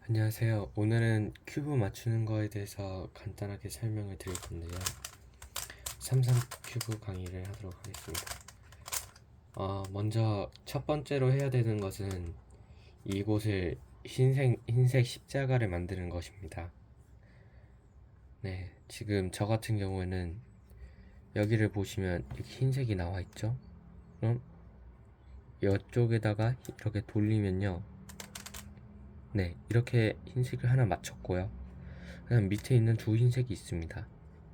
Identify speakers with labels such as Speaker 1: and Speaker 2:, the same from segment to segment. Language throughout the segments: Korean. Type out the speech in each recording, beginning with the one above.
Speaker 1: 안녕하세요. 오늘은 큐브 맞추는 거에 대해서 간단하게 설명을 드릴 건데요. 삼삼 큐브 강의를 하도록 하겠습니다. 먼저 첫 번째로 해야 되는 것은 이곳을 흰색 십자가를 만드는 것입니다. 네, 지금 저 같은 경우에는 여기를 보시면 이렇게 흰색이 나와 있죠? 그럼 이쪽에다가 이렇게 돌리면요. 네, 이렇게 흰색을 하나 맞췄고요. 그다음 밑에 있는 두 흰색이 있습니다.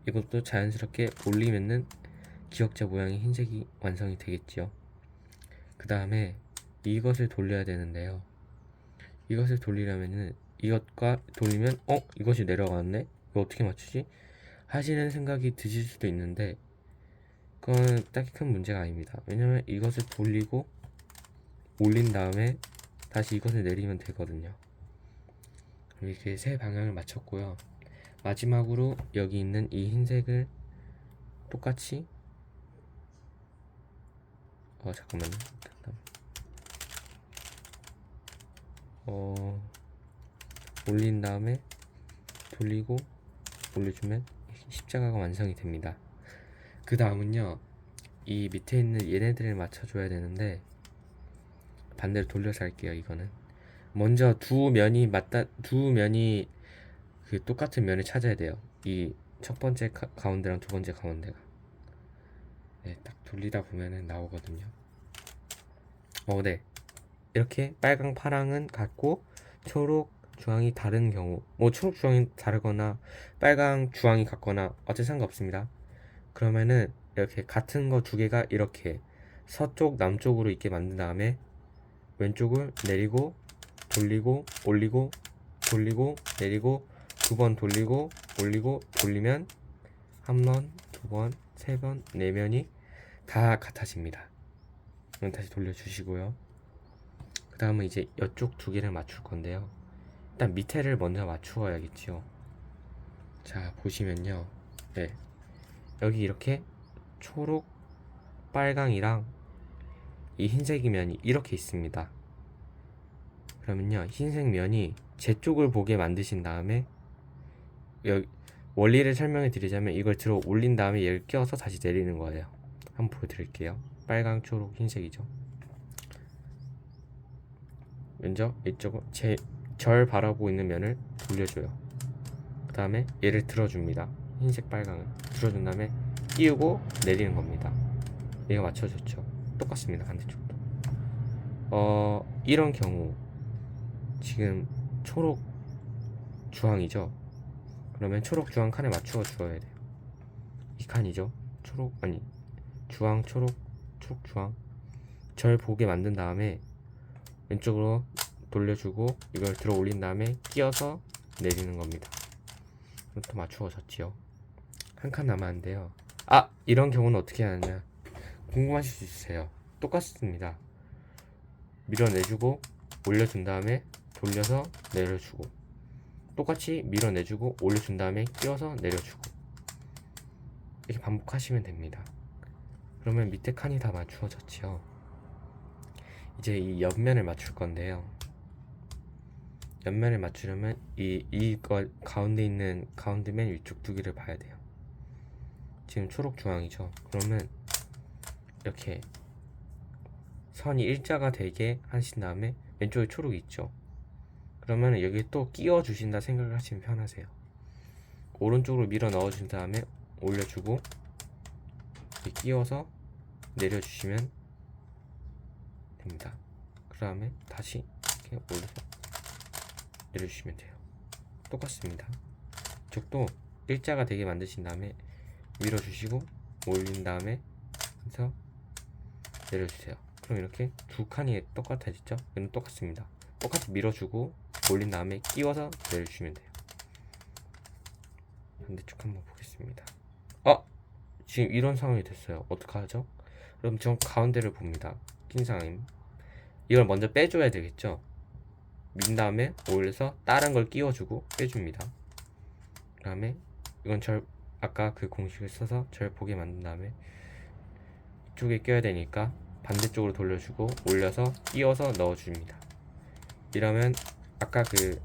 Speaker 1: 이것도 자연스럽게 올리면은 기역자 모양의 흰색이 완성이 되겠지요. 그 다음에 이것을 돌려야 되는데요. 이것을 돌리려면은 이것과 돌리면 이것이 내려가네? 이거 어떻게 맞추지? 하시는 생각이 드실 수도 있는데 그건 딱히 큰 문제가 아닙니다. 왜냐면 이것을 돌리고 올린 다음에 다시 이것을 내리면 되거든요. 이렇게 세 방향을 맞췄고요. 마지막으로 여기 있는 이 흰색을 똑같이 잠깐만요. 올린 다음에 돌리고 올려주면 십자가가 완성이 됩니다. 그 다음은요, 이 밑에 있는 얘네들을 맞춰줘야 되는데 반대로 돌려서 할게요. 이거는 먼저 두 면이 그 똑같은 면을 찾아야 돼요. 이 첫 번째 가운데랑 두 번째 가운데가 네, 딱 돌리다 보면은 나오거든요. 네, 이렇게 빨강 파랑은 같고 초록 주황이 다른 경우, 뭐 초록 주황이 다르거나 빨강 주황이 같거나 어째 상관없습니다. 그러면은 이렇게 같은 거 두 개가 이렇게 서쪽 남쪽으로 있게 만든 다음에 왼쪽을 내리고 돌리고 올리고 돌리고 내리고 두 번 돌리고 올리고 돌리면 한 번, 두 번, 세 번, 네 면이 다 같아집니다. 그럼 다시 돌려주시고요. 그 다음은 이제 이쪽 두 개를 맞출 건데요. 일단 밑에를 먼저 맞추어야겠지요. 자, 보시면요. 네, 여기 이렇게 초록, 빨강이랑 이 흰색 면이 이렇게 있습니다. 그러면요, 흰색 면이 제 쪽을 보게 만드신 다음에 여기 원리를 설명해 드리자면 이걸 들어 올린 다음에 얘를 껴서 다시 내리는 거예요. 한번 보여드릴게요. 빨강, 초록, 흰색이죠. 먼저 이쪽은 절 바라보고 있는 면을 돌려줘요. 그 다음에 얘를 들어줍니다. 흰색, 빨강을 들어준 다음에 끼우고 내리는 겁니다. 얘가 맞춰졌죠. 똑같습니다. 반대쪽도. 이런 경우 지금 초록, 주황이죠. 그러면 초록, 주황 칸에 맞추어 주어야 돼요. 이 칸이죠. 초록, 아니 주황, 초록, 초록, 주황. 절 보게 만든 다음에 왼쪽으로 돌려주고 이걸 들어 올린 다음에 끼워서 내리는 겁니다. 그럼 또 맞추어졌지요. 한 칸 남았는데요. 이런 경우는 어떻게 하느냐 궁금하실 수 있으세요. 똑같습니다. 밀어내주고 올려준 다음에 돌려서 내려주고 똑같이 밀어내주고 올려준 다음에 끼워서 내려주고 이렇게 반복하시면 됩니다. 그러면 밑에 칸이 다 맞추어졌지요. 이제 이 옆면을 맞출 건데요. 옆면을 맞추려면 이거 가운데 있는 가운데 맨 위쪽 두 개를 봐야 돼요. 지금 초록 주황이죠. 그러면 이렇게 선이 일자가 되게 하신 다음에 왼쪽에 초록이 있죠. 그러면 여기 또 끼워 주신다 생각을 하시면 편하세요. 오른쪽으로 밀어 넣어 준 다음에 올려주고 끼워서 내려주시면 됩니다. 그 다음에 다시 이렇게 올려서 내려주시면 돼요. 똑같습니다. 이쪽도 일자가 되게 만드신 다음에 밀어주시고 올린 다음에 해서 내려주세요. 그럼 이렇게 두 칸이 똑같아지죠? 이건 똑같습니다. 똑같이 밀어주고 올린 다음에 끼워서 내려주시면 돼요. 반대쪽 한번 보겠습니다. 지금 이런 상황이 됐어요. 어떡하죠? 그럼 저 가운데를 봅니다. 낀 상황임. 이걸 먼저 빼줘야 되겠죠? 민 다음에 올려서 다른 걸 끼워주고 빼줍니다. 그 다음에 이건 아까 그 공식을 써서 절 보게 만든 다음에 이쪽에 껴야 되니까 반대쪽으로 돌려주고 올려서 끼워서 넣어줍니다. 이러면 아까 그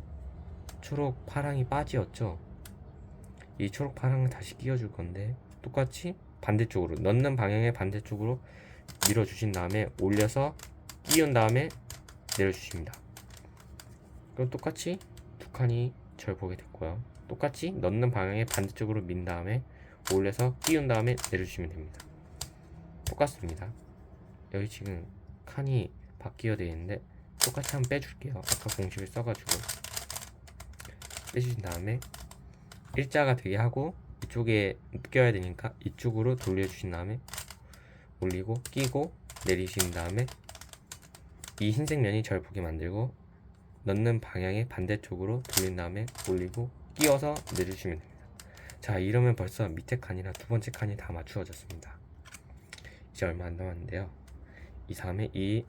Speaker 1: 초록 파랑이 빠지었죠. 이 초록 파랑을 다시 끼워줄 건데 똑같이 반대쪽으로 넣는 방향의 반대쪽으로 밀어주신 다음에 올려서 끼운 다음에 내려주십니다. 그럼 똑같이 두 칸이 절 보게 됐고요. 똑같이 넣는 방향의 반대쪽으로 민 다음에 올려서 끼운 다음에 내려주시면 됩니다. 똑같습니다. 여기 지금 칸이 바뀌어야 되는데 똑같이 한번 빼줄게요. 아까 공식을 써가지고 빼주신 다음에 일자가 되게 하고 이쪽에 껴야 되니까 이쪽으로 돌려주신 다음에 올리고 끼고 내리신 다음에 이 흰색 면이 절 보게 만들고 넣는 방향의 반대쪽으로 돌린 다음에 올리고 끼워서 내주시면 됩니다. 자, 이러면 벌써 밑에 칸이랑 두 번째 칸이 다 맞추어졌습니다. 이제 얼마 안 남았는데요. 이 다음에 이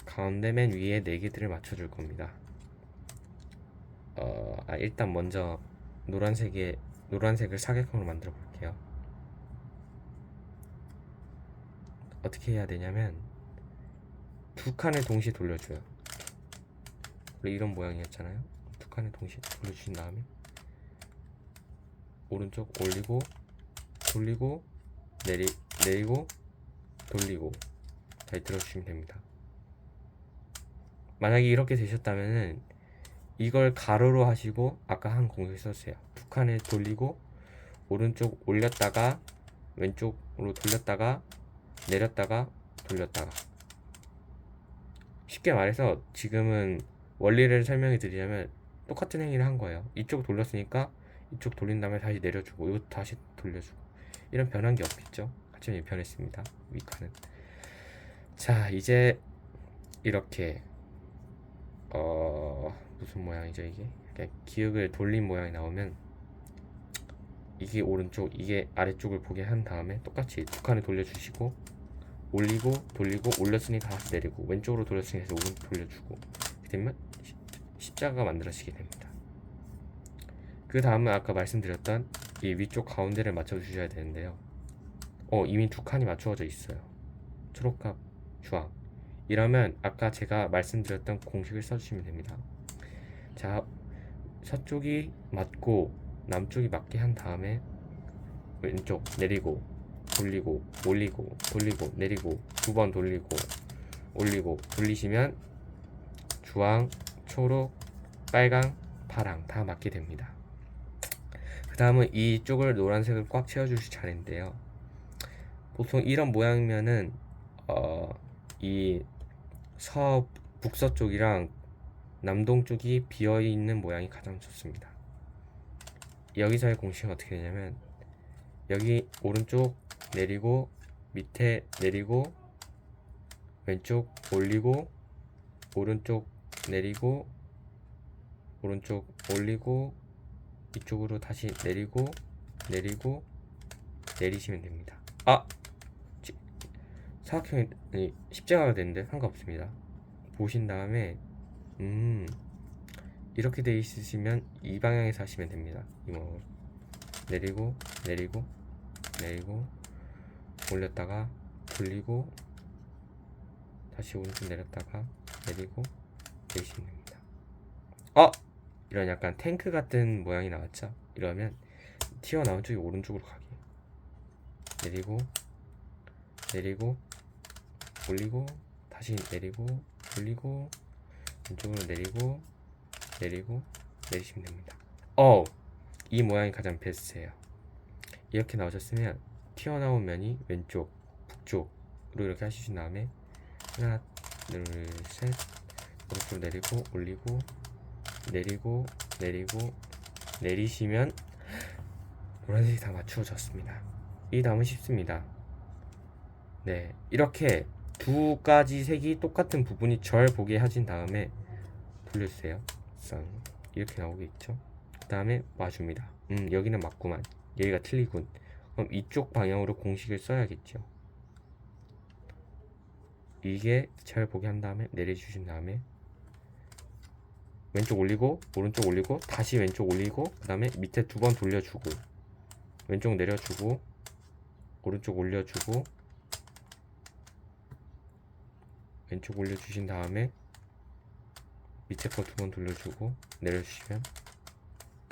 Speaker 1: 가운데 맨 위에 4개들을 맞춰줄 겁니다. 일단 먼저 노란색을 사각형으로 만들어 볼게요. 어떻게 해야 되냐면 두 칸을 동시에 돌려줘요. 이런 모양이었잖아요. 두 칸을 동시에 돌려주신 다음에 오른쪽 올리고 돌리고 내리고 돌리고 잘 들어주시면 됩니다. 만약에 이렇게 되셨다면은 이걸 가로로 하시고 아까 한 공식 써주세요. 두 칸을 돌리고 오른쪽 올렸다가 왼쪽으로 돌렸다가 내렸다가 돌렸다가. 쉽게 말해서 지금은 원리를 설명해 드리자면 똑같은 행위를 한 거예요. 이쪽 돌렸으니까 이쪽 돌린 다음에 다시 내려주고 이것도 다시 돌려주고 이런 변한 게 없겠죠. 하지만 변했습니다. 위칸은. 자, 이제 이렇게 무슨 모양이죠 이게? 그러니까 기역을 돌린 모양이 나오면 이게 오른쪽 이게 아래쪽을 보게 한 다음에 똑같이 두 칸을 돌려주시고 올리고 돌리고 올렸으니까 다시 내리고 왼쪽으로 돌렸으니까 오른쪽 돌려주고 이렇게 되면 십자가가 만들어지게 됩니다. 그 다음은 아까 말씀드렸던 이 위쪽 가운데를 맞춰주셔야 되는데요. 이미 두 칸이 맞추어져 있어요. 초록과 주황. 이러면 아까 제가 말씀드렸던 공식을 써주시면 됩니다. 자, 서쪽이 맞고 남쪽이 맞게 한 다음에 왼쪽 내리고 돌리고 올리고 돌리고 내리고 두 번 돌리고 올리고 돌리시면 주황, 초록, 빨강, 파랑 다 맞게 됩니다. 그 다음은 이쪽을 노란색을 꽉 채워주실 차례인데요. 보통 이런 모양이면은 이 북서쪽이랑 남동쪽이 비어있는 모양이 가장 좋습니다. 여기서의 공식은 어떻게 되냐면 여기 오른쪽 내리고 밑에 내리고 왼쪽 올리고 오른쪽 내리고 오른쪽 올리고 이쪽으로 다시 내리고 내리시면 됩니다. 사각형이 십자가가 되는데 상관없습니다. 보신 다음에 이렇게 돼 있으시면 이 방향에서 하시면 됩니다. 이모 내리고 올렸다가 돌리고 다시 오른쪽 내렸다가 내리고 내리시면 됩니다. 이런 약간 탱크 같은 모양이 나왔죠? 이러면 튀어나온 쪽이 오른쪽으로 가게 내리고 올리고 다시 내리고 돌리고 왼쪽으로 내리고 내리시면 됩니다. 이 모양이 가장 베스트예요. 이렇게 나오셨으면 튀어나온 면이 왼쪽, 북쪽으로 이렇게 하시신 다음에 하나, 둘, 셋 오른쪽 내리고 올리고 내리시면 노란색이 다 맞추어졌습니다. 이 다음은 쉽습니다. 네, 이렇게 두 가지 색이 똑같은 부분이 절 보게 하신 다음에 돌려주세요. 이렇게 나오겠죠. 그 다음에 와줍니다. 여기는 맞구만. 여기가 틀리군. 그럼 이쪽 방향으로 공식을 써야겠죠. 이게 절 보게 한 다음에 내려주신 다음에 왼쪽 올리고 오른쪽 올리고 다시 왼쪽 올리고 그 다음에 밑에 두 번 돌려주고 왼쪽 내려주고 오른쪽 올려주고 왼쪽 올려주신 다음에 밑에 거 두 번 돌려주고 내려주시면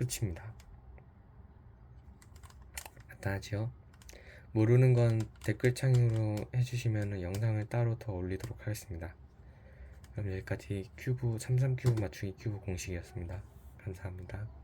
Speaker 1: 끝입니다. 간단하지요? 모르는 건 댓글창으로 해주시면 영상을 따로 더 올리도록 하겠습니다. 그럼 여기까지 큐브 33큐브 맞추기 큐브 공식이었습니다. 감사합니다.